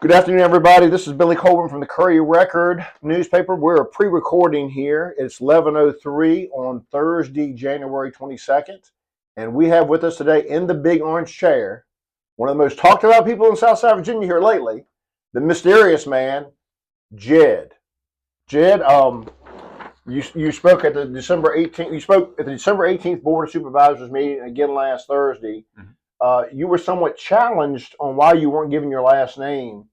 Good afternoon, everybody. This is Billy Colburn from the Courier-Record newspaper. We're pre-recording here. It's 11:03 on Thursday, January 22nd. And we have with us today in the big orange chair, one of the most talked about people in Southside Virginia here lately, the mysterious man, Jed. Jed, you spoke at the December 18th. You spoke at the December 18th Board of Supervisors meeting again last Thursday. You were somewhat challenged on why you weren't giving your last name.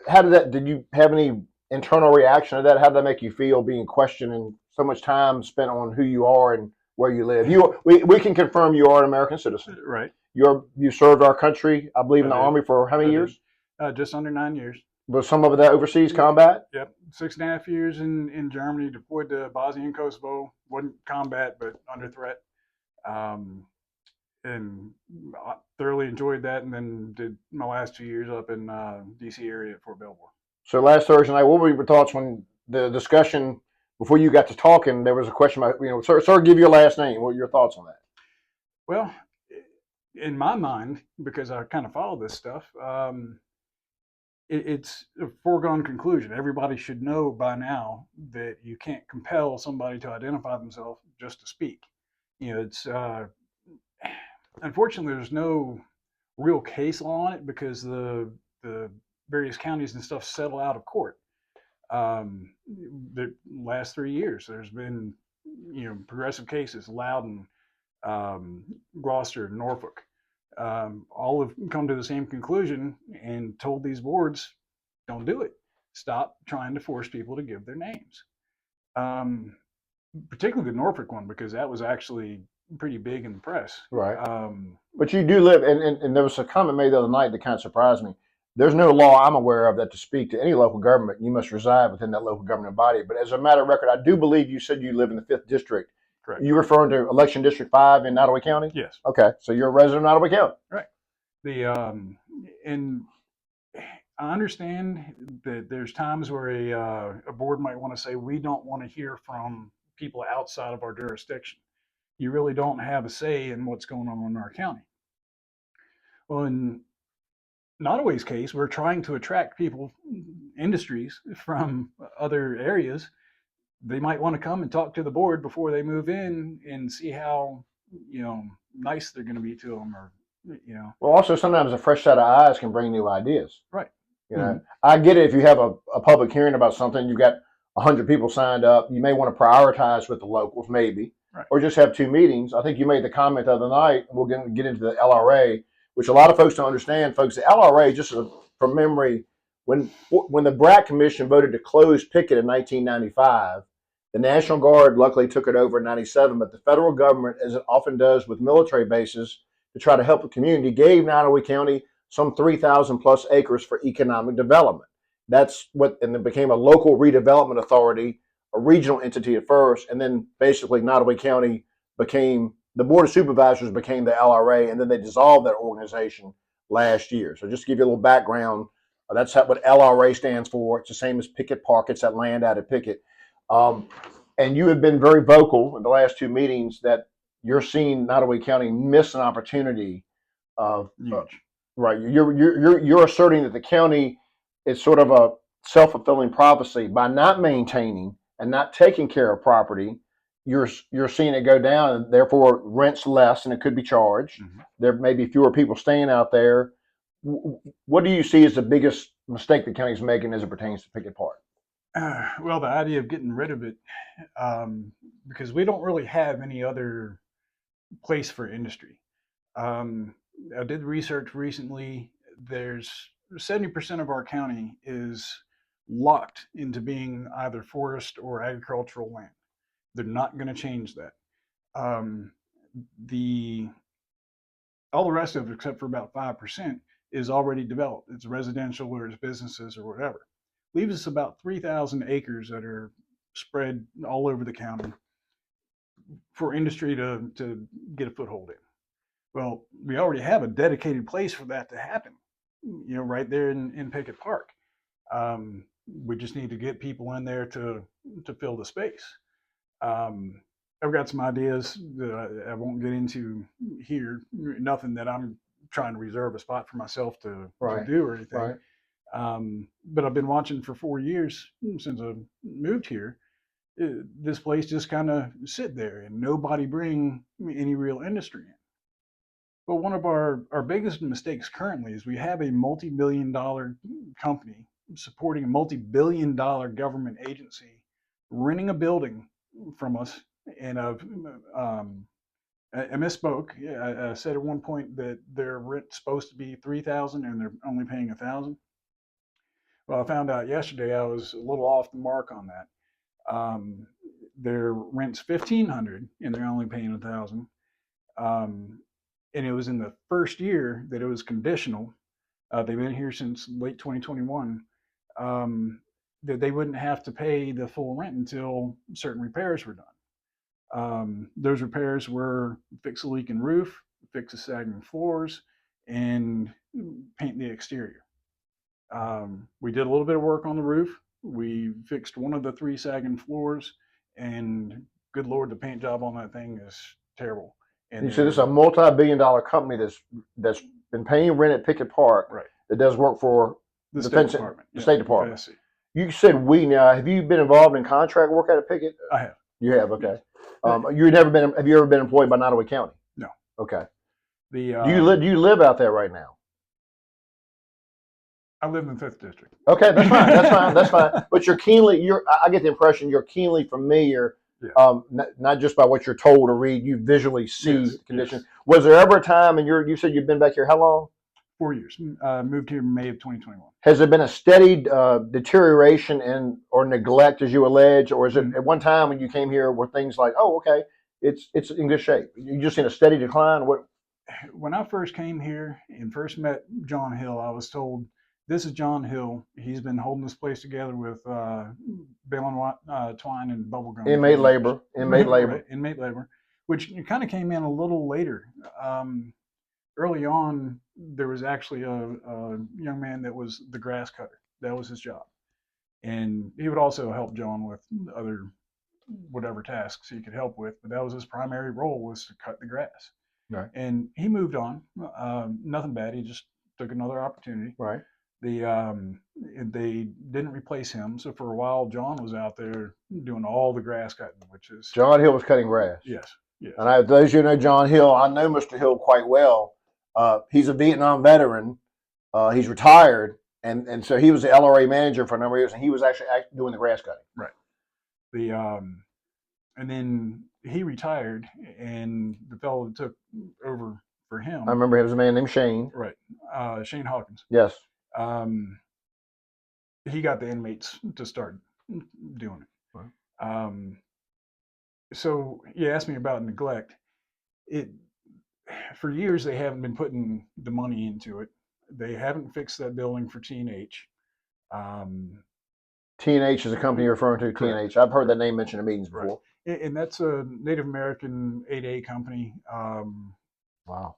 How did that? Did you have any internal reaction to that? How did that make you feel being questioned and so much time spent on who you are and where you live? We can confirm you are an American citizen. Right. You served our country, I believe, in the Army for how many years? Just under 9 years. Was some of that overseas combat? Yep, 6.5 years in Germany, deployed to Bosnia and Kosovo. Wasn't combat, but under threat. And I thoroughly enjoyed that, and then did my last 2 years up in D.C. area at Fort Belvoir. So last Thursday night, what were your thoughts when the discussion before you got to talking? There was a question about, sir, give your last name. What were your thoughts on that? Well, in my mind, because I kind of follow this stuff, it's a foregone conclusion. Everybody should know by now that you can't compel somebody to identify themselves just to speak. It's unfortunately there's no real case law on it because the various counties and stuff settle out of court. The last 3 years, there's been progressive cases, Loudon, Gloucester, Norfolk. All have come to the same conclusion and told these boards, don't do it. Stop trying to force people to give their names. Particularly the Norfolk one, because that was actually pretty big in the press. Right. But you do live, and there was a comment made the other night that kind of surprised me. There's no law I'm aware of that to speak to any local government, you must reside within that local government body. But as a matter of record, I do believe you said you live in the 5th District. Correct. You referring to Election District 5 in Nottoway County? Yes. Okay, so you're a resident of Nottoway County. Right. And I understand that there's times where a board might want to say, we don't want to hear from people outside of our jurisdiction. You really don't have a say in what's going on in our county. Well, in Nottoway's case, we're trying to attract people, industries from other areas. They might want to come and talk to the board before they move in and see how nice they're going to be to them, or Well, also sometimes a fresh set of eyes can bring new ideas. Right. I get it. If you have a public hearing about something, you've got 100 people signed up. You may want to prioritize with the locals, maybe, right, or just have 2 meetings. I think you made the comment the other night. We'll get into the LRA, which a lot of folks don't understand. Folks, the LRA, just from memory, when the BRAC Commission voted to close Pickett in 1995, the National Guard luckily took it over in 97, but the federal government, as it often does with military bases, to try to help the community, gave Nottoway County some 3,000 plus acres for economic development. And it became a local redevelopment authority, a regional entity at first, and then basically Nottoway County became, the Board of Supervisors became the LRA, and then they dissolved that organization last year. So just to give you a little background, that's what LRA stands for. It's the same as Pickett Park. It's that land out at Pickett. And you have been very vocal in the last 2 meetings that you're seeing Nottoway County miss an opportunity of right. You're asserting that the county is sort of a self-fulfilling prophecy by not maintaining and not taking care of property. You're seeing it go down, and therefore rents less, and it could be charged. Mm-hmm. There may be fewer people staying out there. What do you see as the biggest mistake the county's making as it pertains to Pickett Park? Well, the idea of getting rid of it, because we don't really have any other place for industry. I did research recently. There's 70% of our county is locked into being either forest or agricultural land. They're not going to change that. All the rest of it, except for about 5%, is already developed. It's residential or it's businesses or whatever. Leaves us about 3,000 acres that are spread all over the county for industry to get a foothold in. Well, we already have a dedicated place for that to happen, right there in Pickett Park. We just need to get people in there to fill the space. I've got some ideas that I won't get into here. Nothing that I'm trying to reserve a spot for myself to do or anything. But I've been watching for 4 years since I moved here. This place just kind of sit there and nobody bring any real industry in. But one of our biggest mistakes currently is we have a multi-billion-dollar company supporting a multi-billion-dollar government agency renting a building from us. And I misspoke. I said at one point that their rent's supposed to be $3,000 and they're only paying $1,000. Well, I found out yesterday I was a little off the mark on that. Their rent's $1,500 and they're only paying $1,000. And it was in the first year that it was conditional. They've been here since late 2021. That they wouldn't have to pay the full rent until certain repairs were done. Those repairs were fix a leaking roof, fix the sagging floors, and paint the exterior. We did a little bit of work on the roof. We fixed one of the 3 sagging floors, and good Lord, the paint job on that thing is terrible. And you said this is a multi-billion-dollar company that's been paying rent at Pickett Park, right, that does work for the Defense State Department. The State Department. FSC. You said we now. Have you been involved in contract work at Pickett? I have. You have, okay. Yes. You've never been. Have you ever been employed by Nottoway County? No. Okay. The Do you live out there right now? I live in the 5th District. Okay, that's fine. That's fine. But I get the impression you're keenly familiar, Yeah. not just by what you're told or read. You visually see Yes, conditions. yes. Was there ever a time, and you said you've been back here how long? 4 years. Moved here in May of 2021. Has there been a steady deterioration or neglect, as you allege, or is it at one time when you came here were things like, oh, okay, it's in good shape? You just seen a steady decline? What? When I first came here and first met John Hill, I was told, this is John Hill. He's been holding this place together with bale and twine and bubble gum. Inmate labor, Right, inmate labor, which kind of came in a little later. Early on, there was actually a young man that was the grass cutter. That was his job. And he would also help John with other whatever tasks he could help with, but that was his primary role, was to cut the grass. Right. And he moved on. Nothing bad. He just took another opportunity. Right. They didn't replace him, so for a while John was out there doing all the grass cutting, which is John Hill was cutting grass. yes. And those who know John Hill, I know Mr. Hill quite well. He's a Vietnam veteran. He's retired, and so he was the LRA manager for a number of years, and he was actually doing the grass cutting. Right. And then he retired, and the fellow that took over for him. I remember he was a man named Shane. Right. Shane Hawkins. Yes. He got the inmates to start doing it. Wow. So you asked me about neglect. For years they haven't been putting the money into it. They haven't fixed that building for T&H. T&H is a company you're referring to. Correct. T&H. I've heard that name mentioned in meetings before. Right. And that's a Native American 8A company. Wow.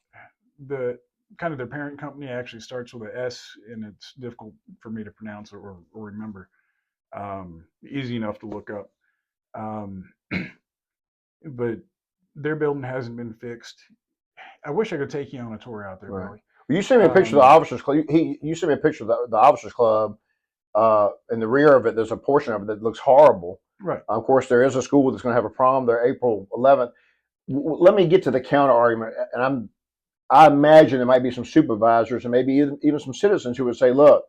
The kind of their parent company actually starts with an S, and it's difficult for me to pronounce or remember. Easy enough to look up. But their building hasn't been fixed. I wish I could take you on a tour out there, right. Billy. Well, you sent me a picture of the officers club. You sent me a picture of the officers club. In the rear of it, there's a portion of it that looks horrible. Right. Of course, there is a school that's going to have a prom there April 11th. Let me get to the counter argument, and I imagine there might be some supervisors and maybe even some citizens who would say, look,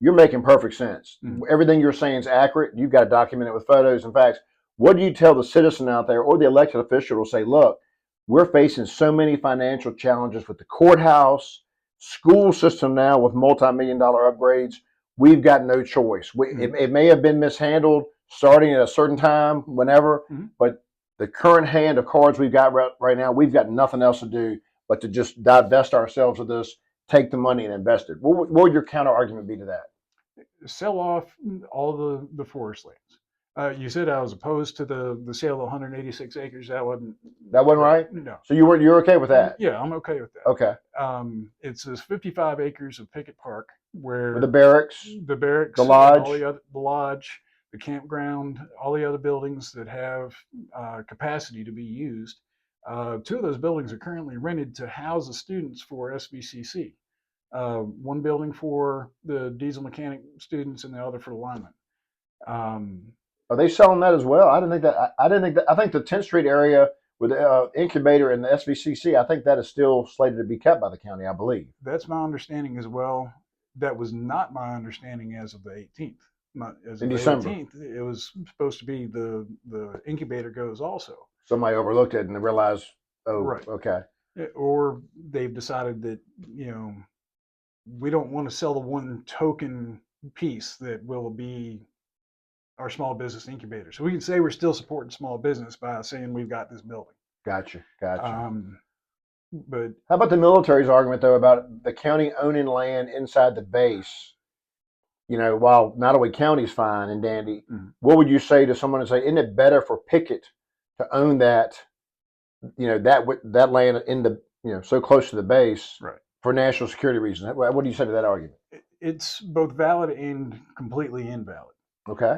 you're making perfect sense. Mm-hmm. Everything you're saying is accurate. You've got to document it with photos and facts. What do you tell the citizen out there or the elected official to say, look, we're facing so many financial challenges with the courthouse, school system now with multi-million-dollar upgrades. We've got no choice. It may have been mishandled starting at a certain time, whenever, but the current hand of cards we've got right now, we've got nothing else to do but to just divest ourselves of this, take the money and invest it. What would your counter argument be to that? Sell off all the forest lands. You said I was opposed to the sale of 186 acres. That wasn't right? No. So you're okay with that? Yeah, I'm okay with that. Okay. It's this 55 acres of Pickett Park where the barracks, the lodge, the lodge, the campground, all the other buildings that have capacity to be used. 2 of those buildings are currently rented to house the students for SVCC. one building for the diesel mechanic students and the other for the linemen. Are they selling that as well? I didn't think that. I didn't think that. I think the 10th Street area with the incubator and the SVCC, I think that is still slated to be kept by the county, I believe. That's my understanding as well. That was not my understanding as of the 18th. As In of the December. 18th, it was supposed to be the incubator goes also. Somebody overlooked it and realized, oh, Right. okay. Or they've decided that, we don't want to sell the one token piece that will be our small business incubator. So we can say we're still supporting small business by saying we've got this building. Gotcha. But how about the military's argument, though, about the county owning land inside the base? While Nottoway County's fine and dandy, what would you say to someone to say, isn't it better for Pickett to own that, that land in the, so close to the base, right, for national security reasons? What do you say to that argument? It's both valid and completely invalid. Okay.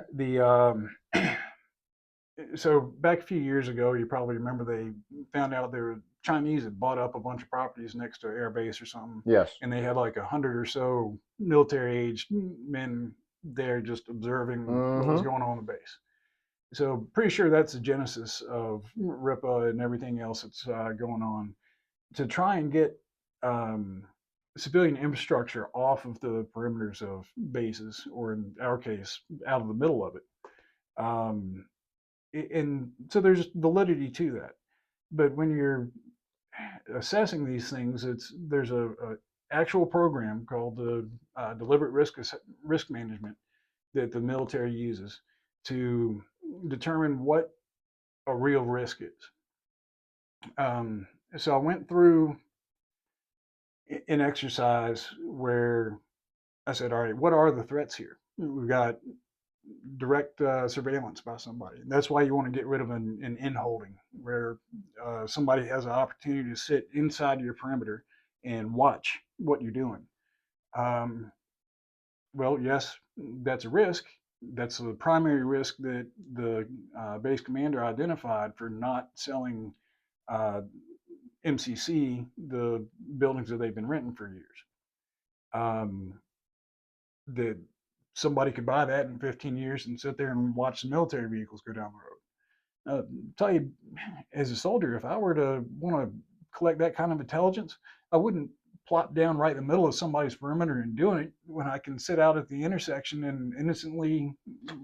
So back a few years ago, you probably remember they found out the Chinese had bought up a bunch of properties next to an air base or something. Yes. And they had like 100 or so military-aged men there just observing what was going on the base. So pretty sure that's the genesis of RIPA and everything else that's going on to try and get civilian infrastructure off of the perimeters of bases, or in our case, out of the middle of it. And so there's validity to that. But when you're assessing these things, there's a actual program called the deliberate risk management that the military uses to determine what a real risk is. So I went through an exercise where I said, all right, what are the threats here? We've got direct surveillance by somebody. That's why you want to get rid of an in-holding, where somebody has an opportunity to sit inside your perimeter and watch what you're doing. Well, yes, that's a risk. That's the primary risk that the base commander identified for not selling MCC the buildings that they've been renting for years. That somebody could buy that in 15 years and sit there and watch the military vehicles go down the road. Tell you, as a soldier, if I were to want to collect that kind of intelligence, I wouldn't plop down right in the middle of somebody's perimeter and doing it when I can sit out at the intersection and innocently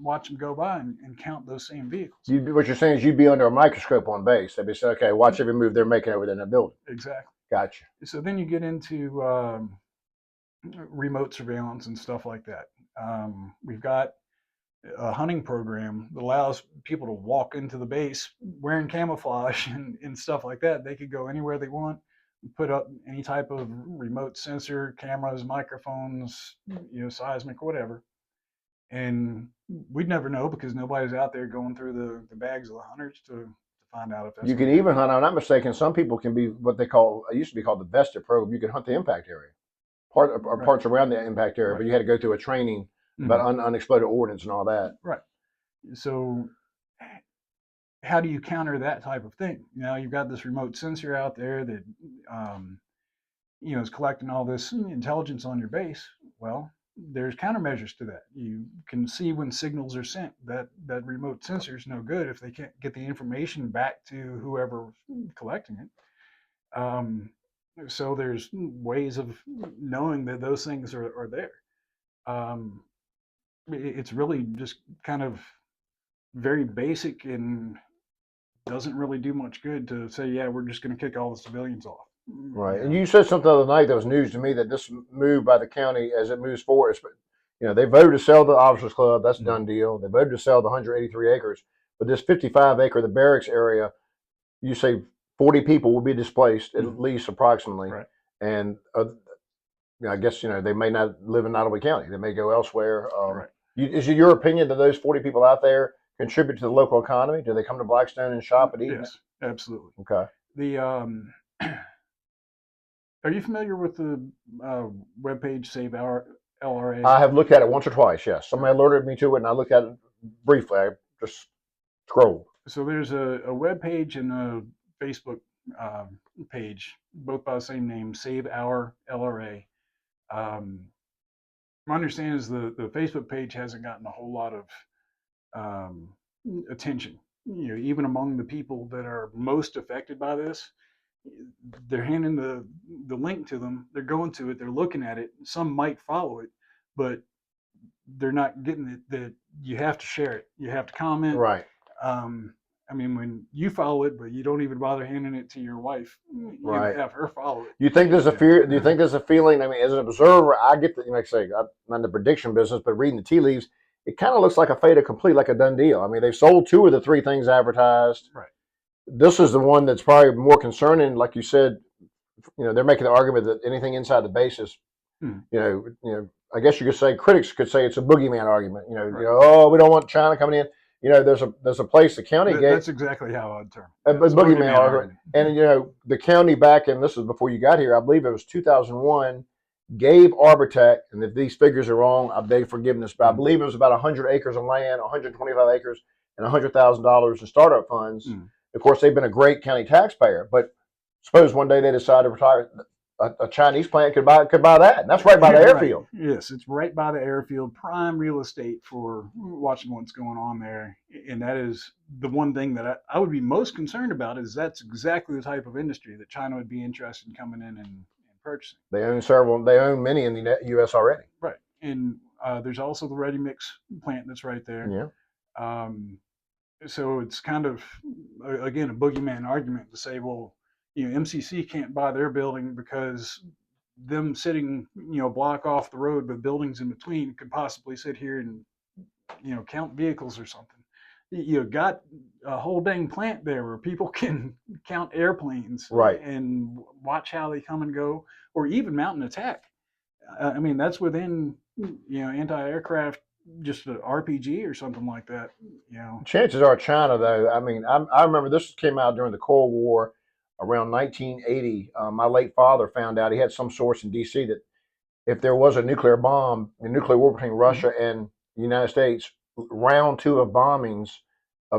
watch them go by and count those same vehicles. What you're saying is you'd be under a microscope on base. They'd be saying, okay, watch every move they're making over there in the building. Exactly. Gotcha. So then you get into remote surveillance and stuff like that. We've got a hunting program that allows people to walk into the base wearing camouflage and stuff like that. They could go anywhere they want, put up any type of remote sensor, cameras, microphones, seismic, whatever. And we'd never know because nobody's out there going through the bags of the hunters to find out if that's. You can even hunt, I'm not mistaken, some people can be what they call, it used to be called the vested program. You can hunt the impact area. Parts around the impact area, but you had to go through a training about unexploded ordnance and all that. Right. So how do you counter that type of thing? You've got this remote sensor out there that is collecting all this intelligence on your base. Well, there's countermeasures to that. You can see when signals are sent. That remote sensor is no good if they can't get the information back to whoever's collecting it. So there's ways of knowing that those things are there. It's really just kind of very basic and doesn't really do much good to say, yeah, we're just going to kick all the civilians off. Right. And you said something the other night that was news to me, that this move by the county as it moves forward, they voted to sell the Officers Club. That's a done deal. They voted to sell the 183 acres. But this 55-acre, the barracks area, you say 40 people will be displaced, at least approximately. Right. And I guess, they may not live in Nottoway County. They may go elsewhere. Right. Is it your opinion that those 40 people out there contribute to the local economy? Do they come to Blackstone and shop and eat? Yes, absolutely. Okay. Are you familiar with the webpage Save Our LRA? I have looked at it once or twice, yes. Somebody alerted me to it, and I looked at it briefly. I just scrolled. So there's a webpage and a Facebook page, both by the same name, Save Our LRA. My understanding is the Facebook page hasn't gotten a whole lot of um, attention. Even among the people that are most affected by this, they're handing the link to them. They're going to it. They're looking at it. Some might follow it, but they're not getting it. That you have to share it. You have to comment. Right. Um, I mean, when you follow it, but you don't even bother handing it to your wife, Right. have her follow it. You think there's a fear? Do you think there's a feeling? I mean, as an observer, I get the, like I say, I'm not in the prediction business, but reading the tea leaves, it kind of looks like a fait accompli, like a done deal. I mean, they've sold two of the three things advertised. Right. This is the one that's probably more concerning. Like you said, they're making the argument that anything inside the base is, Hmm. I guess you could say critics could say it's a boogeyman argument. Right. Oh, we don't want China coming in. There's a place the county gave. That's exactly how I'd term A it. It's boogeyman argument. And the county back in, this is before you got here, I believe it was 2001, gave Arbortech, and if these figures are wrong, I beg forgiveness, but I believe it was about 100 acres of land, 125 acres, and $100,000 in startup funds. Of course, they've been a great county taxpayer, but suppose one day they decide to retire. A Chinese plant could buy that, and that's right by the airfield. Right. Yes, it's right by the airfield, prime real estate for watching what's going on there. And that is the one thing that I would be most concerned about, is that's exactly the type of industry that China would be interested in coming in and purchasing. They own several. They own many in the U.S. already. Right, and there's also the ready mix plant that's right there. Yeah. So it's kind of, again, a boogeyman argument to say, well, MCC can't buy their building because them sitting, a block off the road with buildings in between could possibly sit here and, count vehicles or something. You got a whole dang plant there where people can count airplanes, right, and watch how they come and go, or even mount an attack. I mean, that's within, anti-aircraft, just an RPG or something like that. Chances are China, though. I mean, I remember this came out during the Cold War, around 1980. My late father found out, he had some source in D.C. that if there was a nuclear bomb, a nuclear war between Russia and the United States, round two of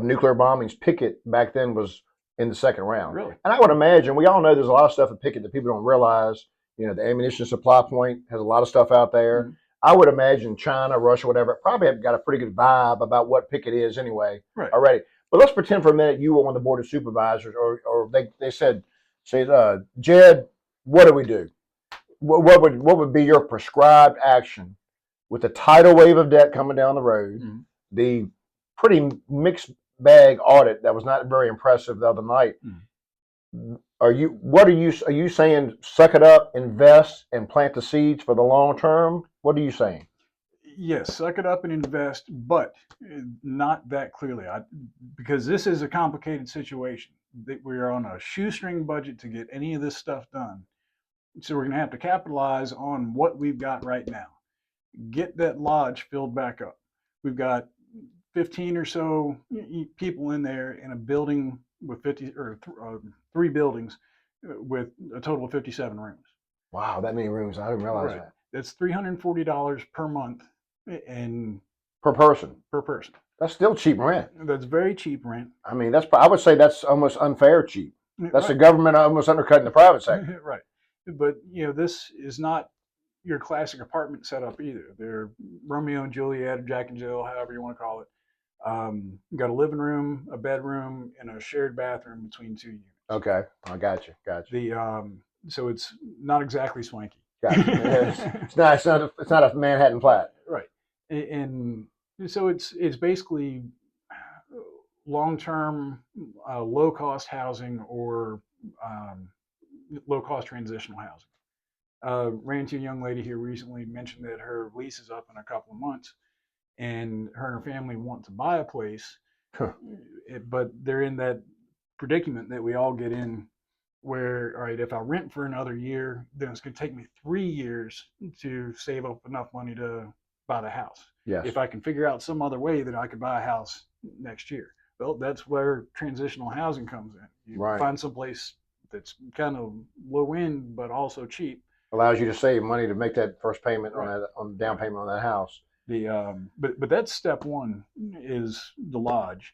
nuclear bombings, Pickett back then was in the second round. Really? And I would imagine, we all know there's a lot of stuff at Pickett that people don't realize. The ammunition supply point has a lot of stuff out there. Mm-hmm. I would imagine China, Russia, whatever, probably have got a pretty good vibe about what Pickett is anyway, right, already. But let's pretend for a minute you were on the board of supervisors, or they said, Jed, what do we do? What would be your prescribed action with the tidal wave of debt coming down the road, the pretty mixed bag audit that was not very impressive the other night? Are you saying suck it up, invest, and plant the seeds for the long term? What are you saying? Yes, suck it up and invest, but not that clearly. Because this is a complicated situation. We are on a shoestring budget to get any of this stuff done. So we're going to have to capitalize on what we've got right now. Get that lodge filled back up. We've got 15 or so people in there in a building with 3 buildings with a total of 57 rooms. Wow, that many rooms! I didn't realize that. That's $340 per month, and per person. Per person. That's still cheap rent. That's very cheap rent. I mean, I would say that's almost unfair cheap. That's the government almost undercutting the private sector. Right. But this is not your classic apartment setup either. They're Romeo and Juliet, or Jack and Jill, however you want to call it. Got a living room, a bedroom, and a shared bathroom between 2 units. Okay, I got you. So it's not exactly swanky. Gotcha. It's not a Manhattan flat. Right. And so it's basically long-term, low-cost housing, or low-cost transitional housing. Ran into a young lady here recently, mentioned that her lease is up in a couple of months, and her and her family want to buy a place, but they're in that predicament that we all get in, where, all right, if I rent for another year, then it's going to take me 3 years to save up enough money to buy the house. Yes. If I can figure out some other way that I could buy a house next year. Well, that's where transitional housing comes in. You find someplace that's kind of low end, but also cheap. Allows you to save money to make that first payment on down payment on that house. But that's step one, is the lodge.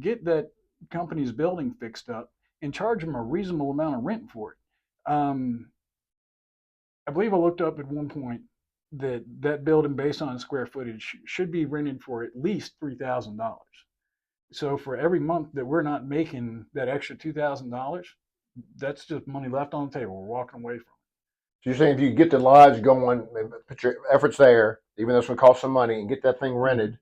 Get that company's building fixed up and charge them a reasonable amount of rent for it. I believe I looked up at one point that that building, based on square footage, should be rented for at least $3,000. So for every month that we're not making that extra $2,000, that's just money left on the table. We're walking away from. So you're saying if you get the lodge going, put your efforts there, even though it's going to cost some money, and get that thing rented,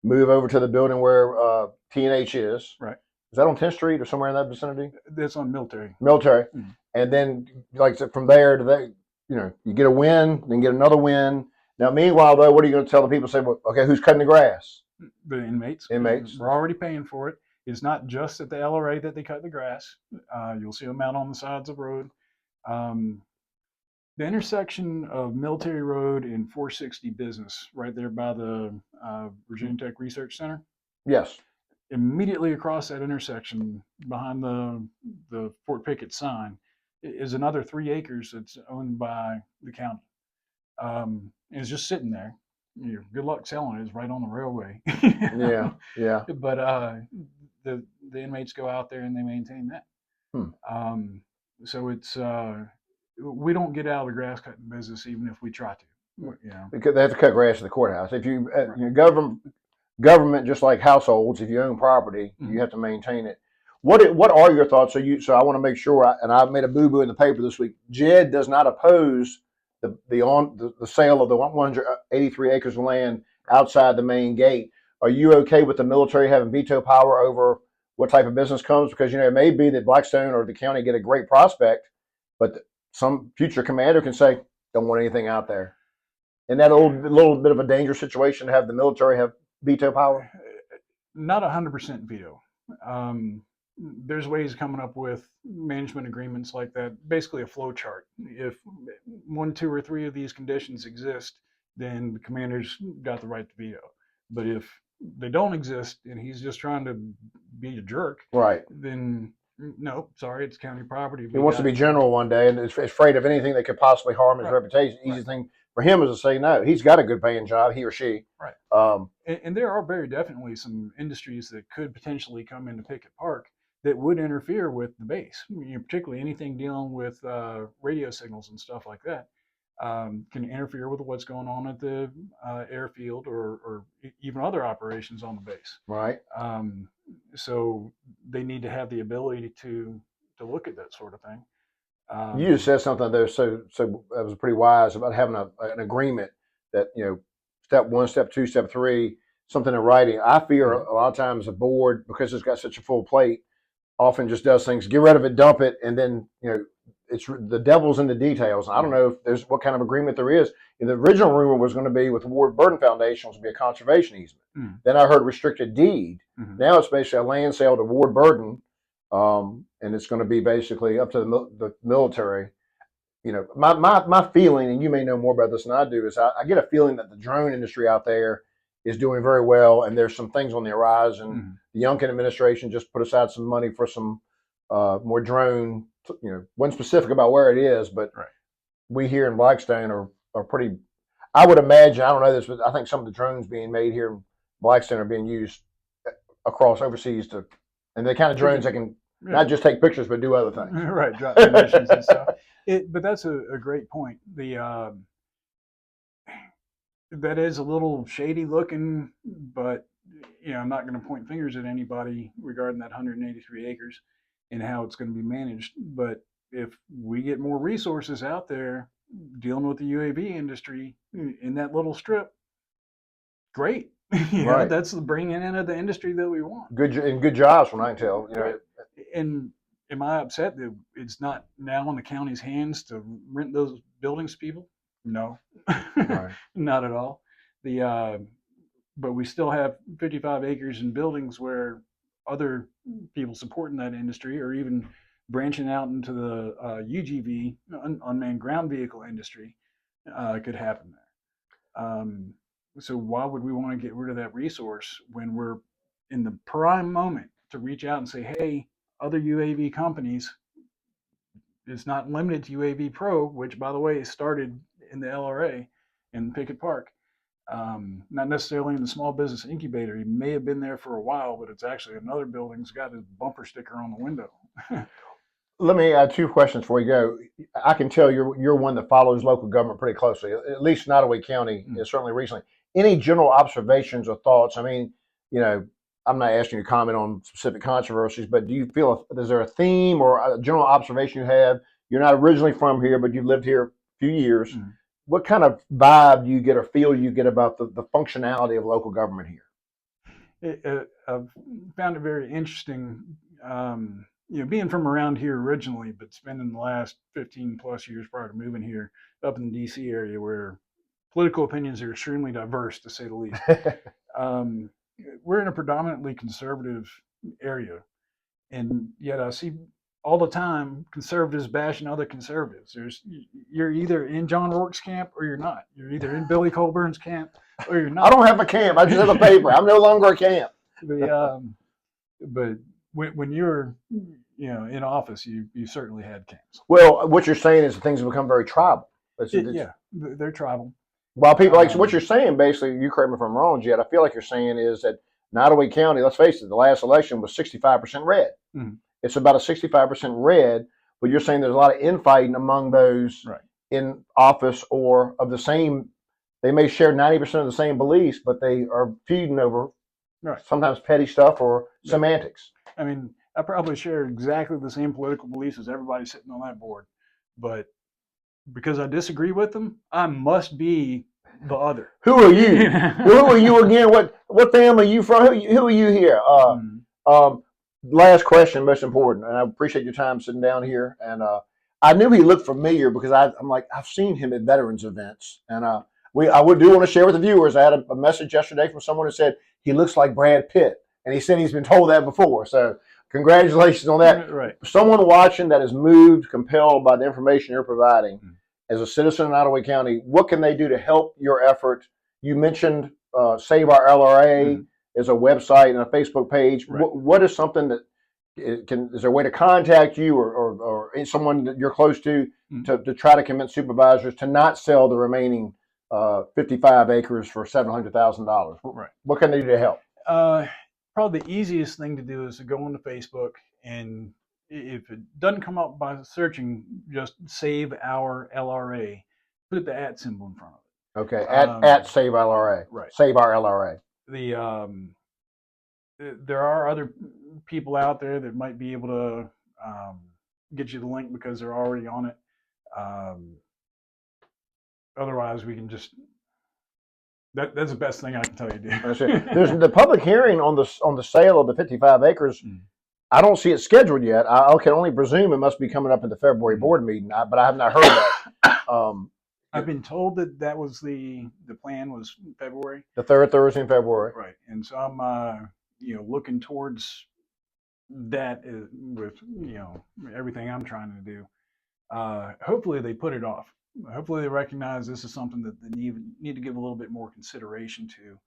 move over to the building where T&H is. Right. Is that on 10th Street or somewhere in that vicinity? That's on military. Military. And then, like I said, from there to that, you get a win, then get another win. Now, meanwhile, though, what are you going to tell the people? Say, well, okay, who's cutting the grass? The inmates. Inmates. We're already paying for it. It's not just at the LRA that they cut the grass. You'll see them out on the sides of the road. The intersection of Military Road and 460 Business, right there by the Virginia Tech Research Center. Yes. Immediately across that intersection, behind the Fort Pickett sign, is another 3 acres that's owned by the county. It's just sitting there. Good luck selling it. It's right on the railway. Yeah, yeah. But the inmates go out there and they maintain that. So it's we don't get out of the grass cutting business even if we try to. Because they have to cut grass at the courthouse. If you government, just like households, if you own property, you have to maintain it. What are your thoughts? So I want to make sure, and I made a boo-boo in the paper this week. Jed does not oppose the sale of the 183 acres of land outside the main gate. Are you okay with the military having veto power over what type of business comes? Because it may be that Blackstone or the county get a great prospect, but some future commander can say, don't want anything out there. And that a little bit of a dangerous situation to have the military have veto power? Not 100% veto. There's ways of coming up with management agreements like that, basically a flow chart. If 1, 2, or 3 of these conditions exist, then the commander's got the right to veto. But if they don't exist and he's just trying to be a jerk, right? Then no, sorry, it's county property. He wants to be general one day and is afraid of anything that could possibly harm his reputation. Easy thing for him is to say no. He's got a good paying job, he or she. Right. And there are very definitely some industries that could potentially come into Pickett Park that would interfere with the base. Particularly anything dealing with radio signals and stuff like that can interfere with what's going on at the airfield or even other operations on the base. Right. So they need to have the ability to look at that sort of thing. You just said something there, so that was pretty wise about having an agreement that step 1, step 2, step 3, something in writing. I fear a lot of times a board, because it's got such a full plate, often just does things, get rid of it, dump it, and then it's the devil's in the details. I don't know if there's what kind of agreement there is. The original rumor was going to be with Ward Burden Foundation was going to be a conservation easement. Then I heard restricted deed. Now it's basically a land sale to Ward Burden, and it's going to be basically up to the military. My feeling, and you may know more about this than I do, is I get a feeling that the drone industry out there is doing very well, and there's some things on the horizon. The Youngkin administration just put aside some money for some more drone. Wasn't specific about where it is, but we here in Blackstone are pretty. I would imagine, I don't know this, but I think some of the drones being made here in Blackstone are being used across overseas and the kind of drones that can not just take pictures but do other things. Right, drop munitions and stuff. But that's a great point. That is a little shady looking, but I'm not going to point fingers at anybody regarding that 183 acres and how it's going to be managed. But if we get more resources out there dealing with the UAV industry in that little strip, great. That's the bringing in of the industry that we want. Good jobs, from I can tell. And am I upset that it's not now in the county's hands to rent those buildings to people? No, not at all. But we still have 55 acres in buildings where other people supporting that industry or even branching out into the UGV, unmanned ground vehicle industry, could happen there. So why would we want to get rid of that resource when we're in the prime moment to reach out and say, hey, other UAV companies, it's not limited to UAV Pro, which, by the way, started in the LRA in Pickett Park. Not necessarily in the small business incubator. He may have been there for a while, but it's actually another building's got his bumper sticker on the window. Let me add two questions before we go. I can tell you're one that follows local government pretty closely, at least Nottoway County Mm. certainly recently. Any general observations or thoughts? I mean, you know, I'm not asking you to comment on specific controversies, but do you feel is there a theme or a general observation you have? You're not originally from here, but you've lived here a few years. Mm. What kind of vibe do you get or feel you get about the functionality of local government here? I've found it very interesting, being from around here originally, but spending the last 15 plus years prior to moving here up in the DC area where political opinions are extremely diverse, to say the least. um, we're in a predominantly conservative area, and yet I see all the time conservatives bashing other conservatives. You're either in John Rourke's camp or you're not. You're either in Billy Colburn's camp or you're not. I don't have a camp. I just have a paper. I'm no longer a camp. But when you're in office, you certainly had camps. Well, what you're saying is things have become very tribal. Yeah, they're tribal. While people like, so what you're saying, basically, you correct me if I'm wrong, Jed, I feel like you're saying is that Nottoway County, let's face it, the last election was 65% red. Mhm. It's about a 65% red, but you're saying there's a lot of infighting among those Right. in office or of the same, they may share 90% of the same beliefs, but they are feuding over Right. sometimes petty stuff or semantics. I mean, I probably share exactly the same political beliefs as everybody sitting on that board, but because I disagree with them, I must be the other. Who are you? Who are you again? What family are you from? Who are you here? Last question, most important, and I appreciate your time sitting down here. And I knew he looked familiar because I'm like, I've seen him at veterans events, and I do want to share with the viewers. I had a message yesterday from someone who said he looks like Brad Pitt, and he said he's been told that before. So congratulations on that. Right. Someone watching that is moved, compelled by the information you're providing. As a citizen of Nottoway County, what can they do to help your effort? You mentioned Save Our LRA as a website and a Facebook page. Right. What is something that is there a way to contact you or someone that you're close to try to convince supervisors to not sell the remaining 55 acres for $700,000? Right. What can they do to help? Probably the easiest thing to do is to go onto Facebook, and if it doesn't come up by searching, just Save Our LRA, put the @ symbol in front of it. Okay, at Save LRA. Right. Save Our LRA. There are other people out there that might be able to get you the link because they're already on it. Otherwise, we can just. That's the best thing I can tell you, dude. There's the public hearing on the sale of the 55 acres. I don't see it scheduled yet. I can only presume it must be coming up in the February board meeting, but I have not heard that. I've been told that was the plan was February. The third Thursday in February. Right, and so I'm looking towards that with everything I'm trying to do. Hopefully they put it off. Hopefully they recognize this is something that they need to give a little bit more consideration to.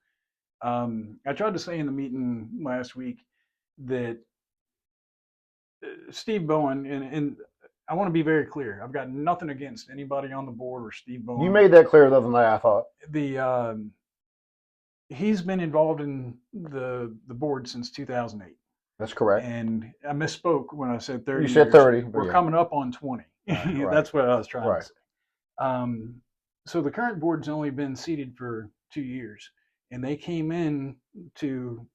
I tried to say in the meeting last week that Steve Bowen, and I want to be very clear, I've got nothing against anybody on the board or Steve Bowen. You made that clear the other night, I thought. He's been involved in the board since 2008. That's correct. And I misspoke when I said 30 You said 30. We're coming up on 20. Right. That's what I was trying to say. So the current board's only been seated for 2 years, and they came in to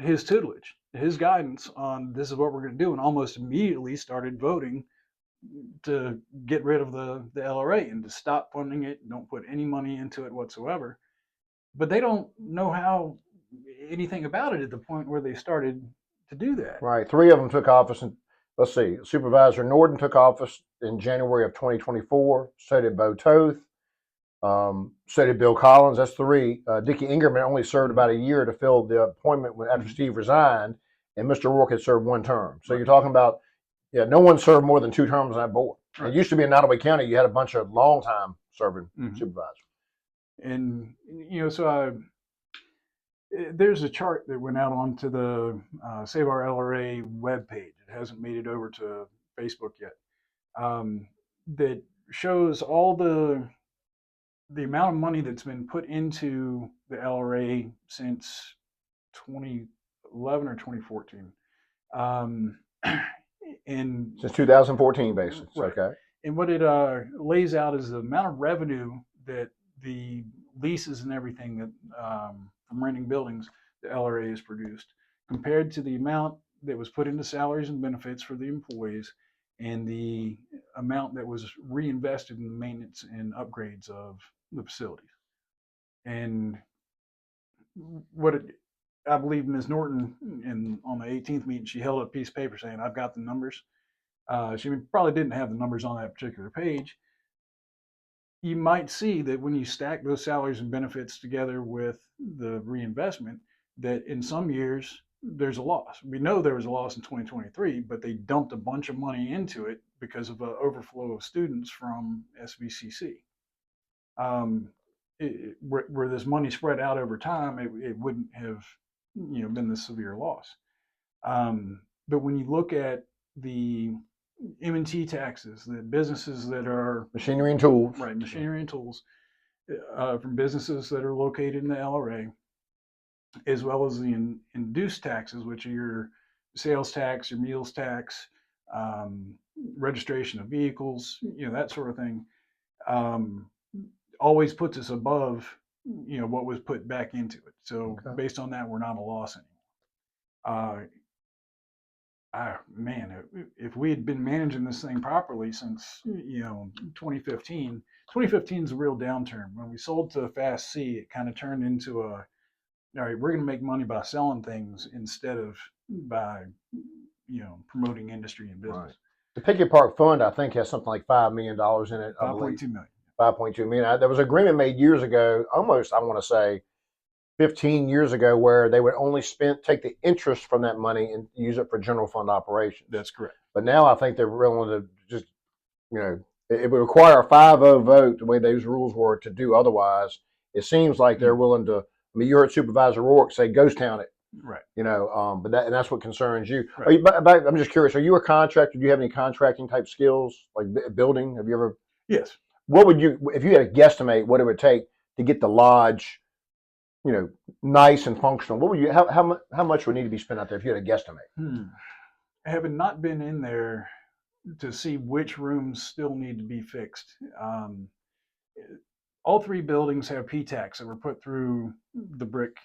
his tutelage, his guidance on this is what we're going to do, and almost immediately started voting to get rid of the LRA and to stop funding it, don't put any money into it whatsoever. But they don't know anything about it at the point where they started to do that. Right. 3 of them took office in, let's see, Supervisor Norton took office in January of 2024. So did Bo Toth. So did Bill Collins. That's 3. Dickie Ingerman only served about a year to fill the appointment after Steve resigned, and Mr. Rourke had served 1 term. So you're talking about, no one served more than 2 terms on that board. Right. It used to be in Nottoway County, you had a bunch of long time serving supervisors. And so there's a chart that went out onto the Save Our LRA webpage. It hasn't made it over to Facebook yet. That shows all the amount of money that's been put into the LRA since 2011 or 2014. And Since 2014, basically. right. Okay. And what it lays out is the amount of revenue that the leases and everything that from renting buildings the LRA has produced compared to the amount that was put into salaries and benefits for the employees and the amount that was reinvested in the maintenance and upgrades of the facilities. And what it, I believe Ms. Norton, on the 18th meeting, she held up a piece of paper saying, "I've got the numbers." She probably didn't have the numbers on that particular page. You might see that when you stack those salaries and benefits together with the reinvestment, that in some years there's a loss. We know there was a loss in 2023, but they dumped a bunch of money into it because of an overflow of students from SVCC. Where this money spread out over time, it wouldn't have been this severe loss. But when you look at the M&T taxes, the businesses that are Machinery and tools. right, machinery and tools from businesses that are located in the LRA, as well as the induced taxes, which are your sales tax, your meals tax, registration of vehicles, that sort of thing, always puts us above, what was put back into it. So based on that, we're not a loss anymore. Man, if we had been managing this thing properly since 2015, 2015 is a real downturn. When we sold to Fast C, it kind of turned into all right, we're going to make money by selling things instead of by promoting industry and business. Right. The Pickett Park Fund, I think, has something like $5 million in it. 5.2 million. 5.2 million. There was an agreement made years ago, almost I want to say 15 years ago, where they would only take the interest from that money and use it for general fund operations. That's correct. But now I think they're willing to just, it would require a 5-0 vote the way those rules were to do otherwise. It seems like they're willing to. I mean, you heard Supervisor Rourke say ghost town it. Right. But that's what concerns you. Right. I'm just curious. Are you a contractor? Do you have any contracting type skills, like building? Have you ever? Yes. What would you, if you had to guesstimate what it would take to get the lodge, nice and functional? What would you? How much would need to be spent out there if you had to guesstimate? Having not been in there to see which rooms still need to be fixed, all three buildings have P-tacs that were put through the brick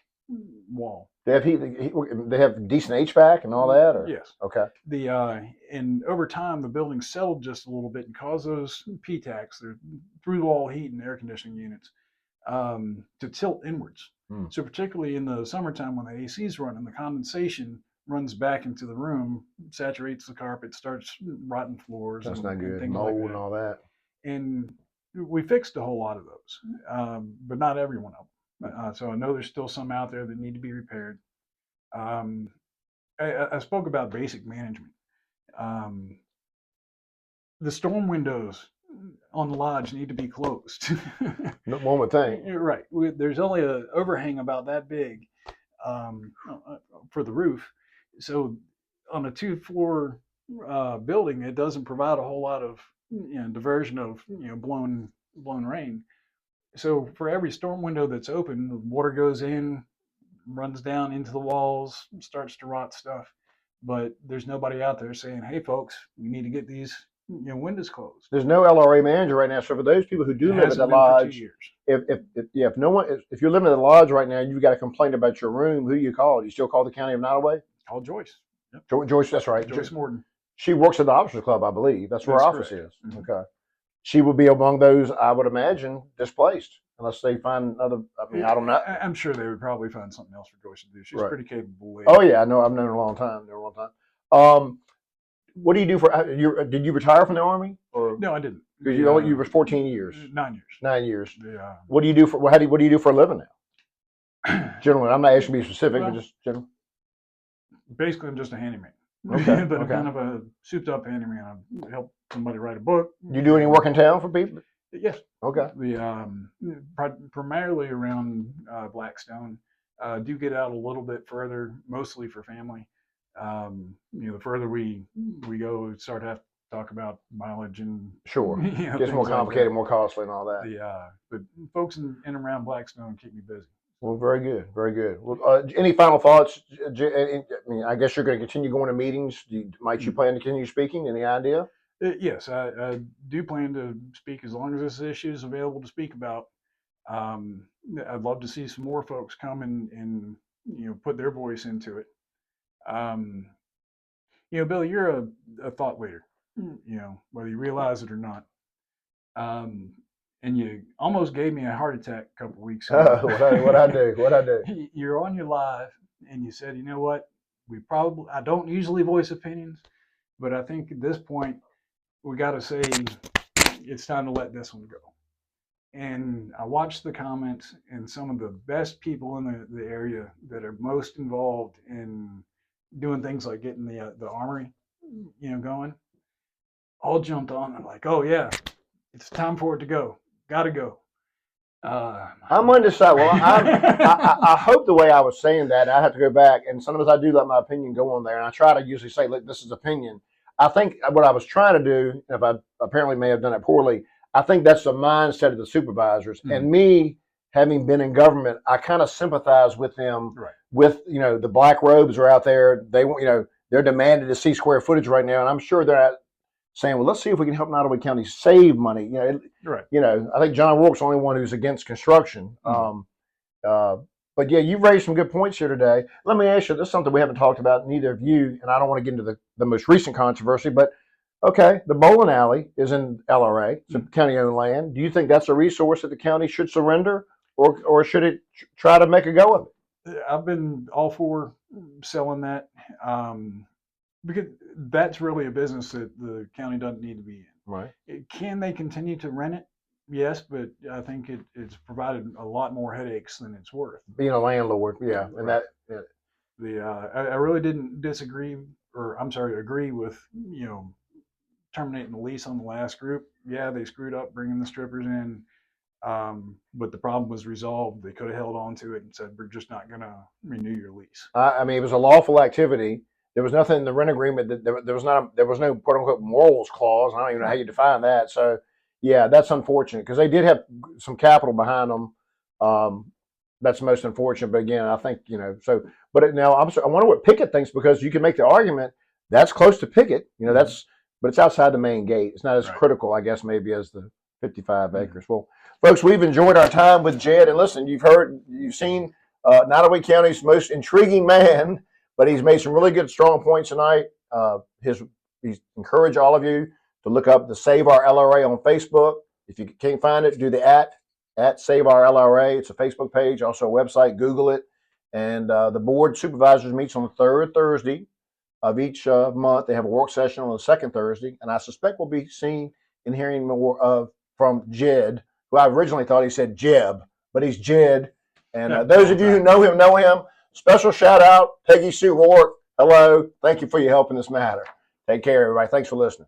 wall. They have they have decent HVAC and all that, or? Yes. Okay. And over time the building settled just a little bit and caused those P-tacs, they're through the wall heat and air conditioning units, to tilt inwards. So particularly in the summertime when the AC is running, the condensation runs back into the room, saturates the carpet, starts rotting floors. That's not good. Things Mold like that. and all that. And we fixed a whole lot of those, but not every one of them. So I know there's still some out there that need to be repaired. I spoke about basic management. The storm windows on the lodge need to be closed. One would think. Right. There's only an overhang about that big for the roof. So on a 2-floor building, it doesn't provide a whole lot of diversion of blown rain. So for every storm window that's open, the water goes in, runs down into the walls, starts to rot stuff. But there's nobody out there saying, "Hey, folks, we need to get these windows closed." There's no LRA manager right now. So for those people who do live at the lodge, if you're living at the lodge right now, you've got a complaint about your room. Who do you call? You still call the county of Nottoway? Call Joyce. Yep. Joyce, that's right. Joyce Morton. She works at the Officers Club, I believe. That's where her office correct. is. Mm-hmm. Okay. She would be among those, I would imagine, displaced unless they find other. I mean, I don't know. I'm sure they would probably find something else for Joyce to do. She's pretty capable lady. Oh yeah, I know. I've known her a long time. What do you do for? Did you retire from the Army? Or no, I didn't. Because you were 14 years. 9 years. 9 years. Yeah. What do you do for? What do you do for a living now? Gentlemen, I'm not asking you to be specific, but just general. Basically, I'm just a handyman. Okay. But I'm kind of a souped-up handyman. I help somebody write a book. You do any work in town for people? Yes. Okay. Primarily around Blackstone. Do get out a little bit further, mostly for family. The further we go, we start to have to talk about mileage and sure, gets more complicated, more costly, and all that. But folks in and around Blackstone keep me busy. Well, very good, very good. Well, any final thoughts? I mean, I guess you're going to continue going to meetings. Might you plan to continue speaking? Any idea? Yes, I do plan to speak as long as this issue is available to speak about. Um, I'd love to see some more folks come and put their voice into it. Um, Bill, you're a thought leader. Whether you realize it or not. And you almost gave me a heart attack a couple of weeks ago. What I do? What I do? You're on your live, and you said, you know what? I don't usually voice opinions, but I think at this point we got to say it's time to let this one go. And I watched the comments, and some of the best people in the area that are most involved in doing things like getting the armory, going, all jumped on. I'm like, oh yeah, it's time for it to go. Got to go. I'm undecided. Well, I hope the way I was saying that, I have to go back, and sometimes I do let my opinion go on there, and I try to usually say, look, this is opinion. I think what I was trying to do, if I apparently may have done it poorly, I think that's the mindset of the supervisors. Mm-hmm. And me, having been in government, I kind of sympathize with them. Right. With, the black robes are out there. They want, they're demanding to see square footage right now, and I'm sure they're not saying, well, let's see if we can help Nottoway County save money. Right. I think John Rourke's the only one who's against construction. Mm-hmm. But yeah, you've raised some good points here today. Let me ask you, this is something we haven't talked about, neither of you, and I don't want to get into the most recent controversy, but okay, the bowling alley is in LRA, it's mm-hmm. county-owned land. Do you think that's a resource that the county should surrender, or should it try to make a go of it? I've been all for selling that. Because that's really a business that the county doesn't need to be in. Right. Can they continue to rent it? Yes, but I think it's provided a lot more headaches than it's worth. Being a landlord, yeah. And right. I really didn't agree with, terminating the lease on the last group. Yeah, they screwed up bringing the strippers in. But the problem was resolved. They could have held on to it and said, we're just not going to renew your lease. I mean, it was a lawful activity. There was nothing in the rent agreement that there was no quote unquote morals clause. I don't even know how you define that. So, yeah, that's unfortunate because they did have some capital behind them. That's most unfortunate. But again, I think But now I wonder what Pickett thinks, because you can make the argument that's close to Pickett. But it's outside the main gate. It's not as critical, I guess, maybe as the 55 acres. Well, folks, we've enjoyed our time with Jed, and listen, you've seen Nottoway County's most intriguing man. But he's made some really good, strong points tonight. He's encouraged all of you to look up the Save Our LRA on Facebook. If you can't find it, do the at Save Our LRA. It's a Facebook page, also a website. Google it. And the board supervisors meets on the third Thursday of each month. They have a work session on the second Thursday. And I suspect we'll be seeing and hearing more from Jed, who I originally thought he said Jeb, but he's Jed. And those of you who know him. Special shout out, Peggy Sue Rourke. Hello. Thank you for your help in this matter. Take care, everybody. Thanks for listening.